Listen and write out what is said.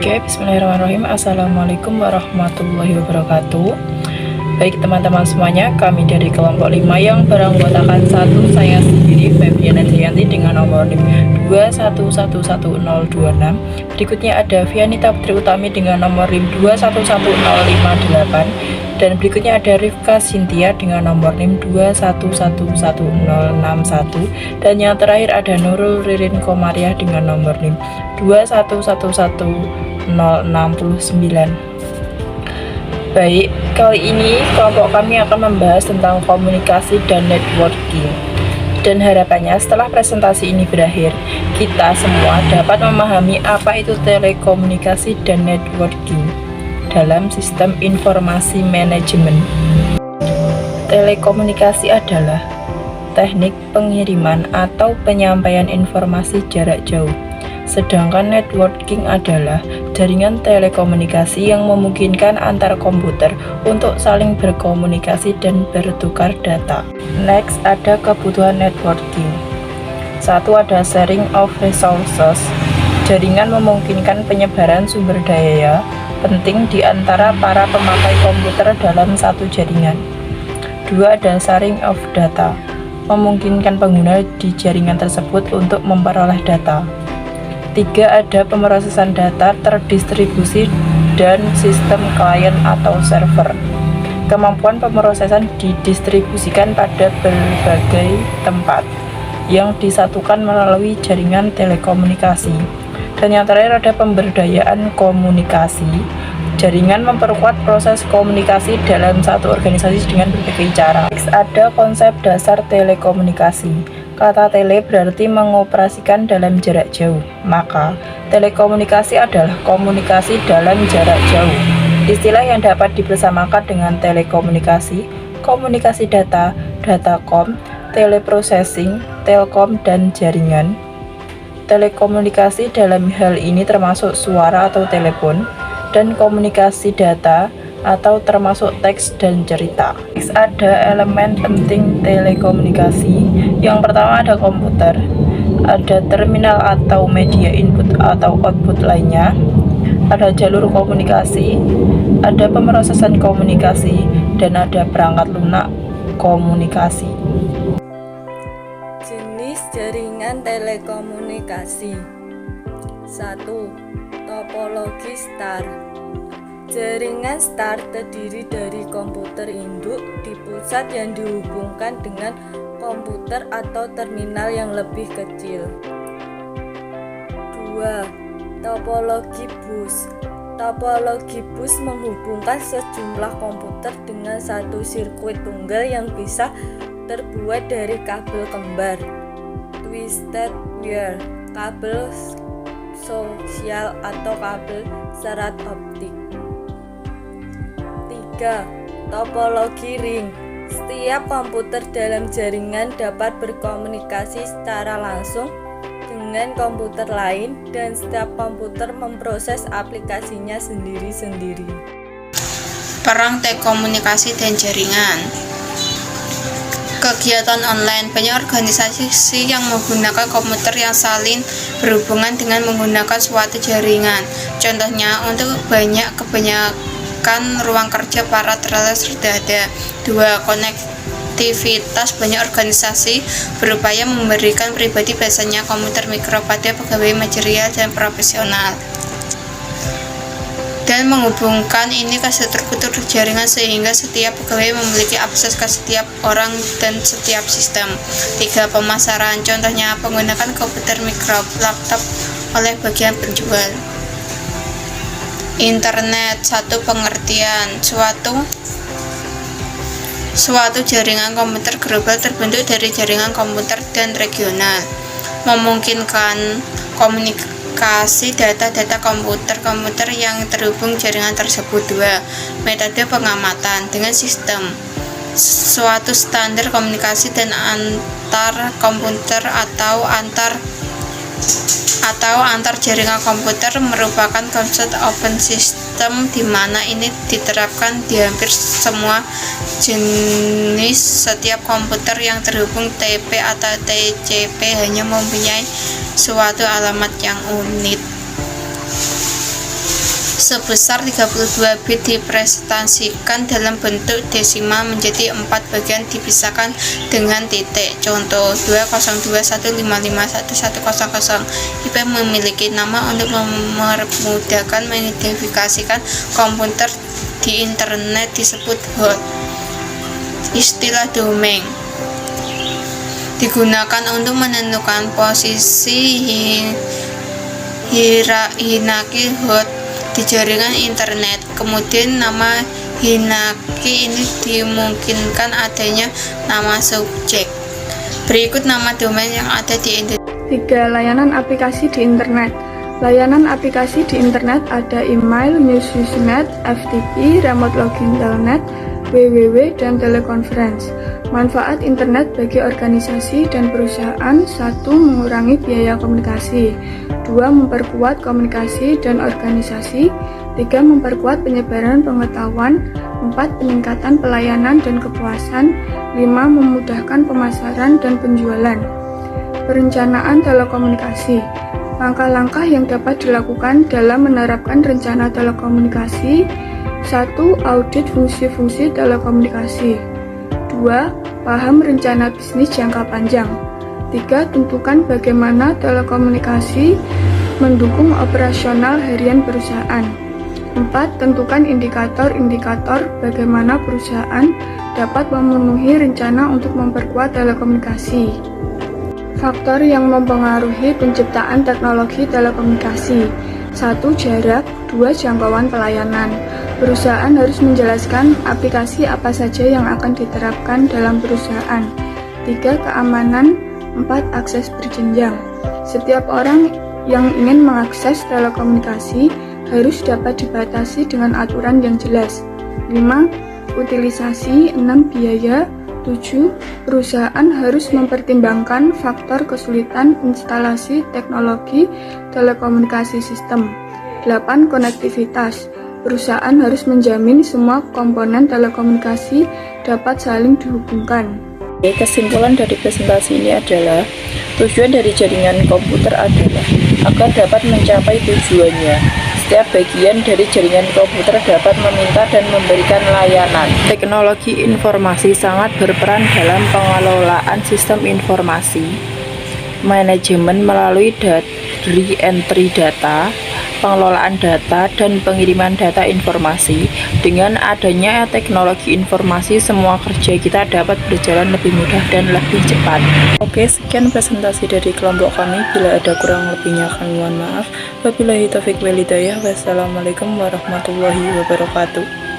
Oke, bismillahirrahmanirrahim. Assalamualaikum warahmatullahi wabarakatuh. Baik teman-teman semuanya, kami dari kelompok 5 yang beranggotakan 1, saya sendiri Febriana Jayanti dengan nomor NIM 2111026. Berikutnya ada Vianita Putri Utami dengan nomor NIM 211058. Dan berikutnya ada Rifka Sintia dengan nomor NIM 2111061. Dan yang terakhir ada Nurul Ririn Komariah dengan nomor NIM 2111069. Baik, kali ini kelompok kami akan membahas tentang komunikasi dan networking. Dan harapannya setelah presentasi ini berakhir, kita semua dapat memahami apa itu telekomunikasi dan networking dalam sistem informasi manajemen. Telekomunikasi adalah teknik pengiriman atau penyampaian informasi jarak jauh. Sedangkan networking adalah jaringan telekomunikasi yang memungkinkan antar komputer untuk saling berkomunikasi dan bertukar data. Next, ada kebutuhan networking. 1. Ada sharing of resources. Jaringan memungkinkan penyebaran sumber daya penting di antara para pemakai komputer dalam satu jaringan. 2. Ada sharing of data. Memungkinkan pengguna di jaringan tersebut untuk memperoleh data. 3. Ada pemrosesan data terdistribusi dan sistem klien atau server. Kemampuan pemrosesan didistribusikan pada berbagai tempat yang disatukan melalui jaringan telekomunikasi. Dan yang terakhir ada pemberdayaan komunikasi. Jaringan memperkuat proses komunikasi dalam satu organisasi dengan berbagai cara. Ada konsep dasar telekomunikasi. Kata tele berarti mengoperasikan dalam jarak jauh, maka telekomunikasi adalah komunikasi dalam jarak jauh. Istilah yang dapat dibersamakan dengan telekomunikasi, komunikasi data, datacom, teleprocessing, telkom, dan jaringan. Telekomunikasi dalam hal ini termasuk suara atau telepon, dan komunikasi data atau termasuk teks dan cerita. Ada elemen penting telekomunikasi. Yang pertama ada komputer, ada terminal atau media input atau output lainnya, ada jalur komunikasi, ada pemrosesan komunikasi, dan ada perangkat lunak komunikasi. Jenis jaringan telekomunikasi. 1. Topologi STAR. Jaringan STAR terdiri dari komputer induk di pusat yang dihubungkan dengan komputer atau terminal yang lebih kecil. 2. Topologi bus. Topologi bus menghubungkan sejumlah komputer dengan satu sirkuit tunggal yang bisa terbuat dari kabel kembar, twisted wire, kabel sosial atau kabel serat optik. 3. Topologi ring. Setiap komputer dalam jaringan dapat berkomunikasi secara langsung dengan komputer lain dan setiap komputer memproses aplikasinya sendiri-sendiri. Perang telekomunikasi dan jaringan. Kegiatan online. Banyak organisasi yang menggunakan komputer yang saling berhubungan dengan menggunakan suatu jaringan. Contohnya, untuk kebanyakan ruang kerja para trainer sudah ada. 2. Konektivitas. Banyak organisasi berupaya memberikan pribadi, biasanya komputer mikro, pada pegawai manajerial dan profesional, dan menghubungkan ini ke struktur jaringan sehingga setiap pegawai memiliki akses ke setiap orang dan setiap sistem. 3. Pemasaran. Contohnya menggunakan komputer mikro, laptop oleh bagian penjual. Internet. 1. Pengertian. Suatu jaringan komputer global terbentuk dari jaringan komputer dan regional, memungkinkan komunikasi data komputer yang terhubung jaringan tersebut. 2. Metode pengamatan. Dengan sistem suatu standar komunikasi dan antar komputer atau antar jaringan komputer merupakan konsep open system di mana ini diterapkan di hampir semua jenis. Setiap komputer yang terhubung TP atau TCP hanya mempunyai suatu alamat yang unik. sebesar 32 bit dipresentasikan dalam bentuk desimal menjadi 4 bagian dipisahkan dengan titik. Contoh 202.155.1.100. IP memiliki nama untuk memudahkan mengidentifikasikan komputer di internet disebut host. Istilah domain digunakan untuk menentukan posisi hierarki host di jaringan internet. Kemudian nama hierarki ini dimungkinkan adanya nama subjek. Berikut nama domain yang ada di internet. 3. Layanan aplikasi di internet. Layanan aplikasi di internet ada email, news usenet, FTP, remote login telnet, www, dan teleconference. Manfaat internet bagi organisasi dan perusahaan: 1. Mengurangi biaya komunikasi. 2. Memperkuat komunikasi dan organisasi. 3. Memperkuat penyebaran pengetahuan. 4. Peningkatan pelayanan dan kepuasan. 5. Memudahkan pemasaran dan penjualan. Perencanaan telekomunikasi. Langkah-langkah yang dapat dilakukan dalam menerapkan rencana telekomunikasi. 1. Audit fungsi-fungsi telekomunikasi. 2. Paham rencana bisnis jangka panjang. 3. Tentukan bagaimana telekomunikasi mendukung operasional harian perusahaan. 4. Tentukan indikator-indikator bagaimana perusahaan dapat memenuhi rencana untuk memperkuat telekomunikasi. Faktor yang mempengaruhi penciptaan teknologi telekomunikasi. 1. Jarak. 2. Jangkauan pelayanan. Perusahaan harus menjelaskan aplikasi apa saja yang akan diterapkan dalam perusahaan. 3. Keamanan. 4. Akses berjenjang. Setiap orang yang ingin mengakses telekomunikasi harus dapat dibatasi dengan aturan yang jelas. 5. Utilisasi. 6. Biaya. 7. Perusahaan harus mempertimbangkan faktor kesulitan instalasi teknologi telekomunikasi sistem. 8. Konektivitas. Perusahaan harus menjamin semua komponen telekomunikasi dapat saling dihubungkan. Kesimpulan dari presentasi ini adalah tujuan dari jaringan komputer adalah agar dapat mencapai tujuannya. Setiap bagian dari jaringan komputer dapat meminta dan memberikan layanan. Teknologi informasi sangat berperan dalam pengelolaan sistem informasi, manajemen melalui re-entry data, pengelolaan data, dan pengiriman data informasi. Dengan adanya teknologi informasi, semua kerja kita dapat berjalan lebih mudah dan lebih cepat. Oke, sekian presentasi dari kelompok kami. Bila ada kurang lebihnya kami mohon maaf. Wabillahi taufiq wal hidayah. Wassalamualaikum warahmatullahi wabarakatuh.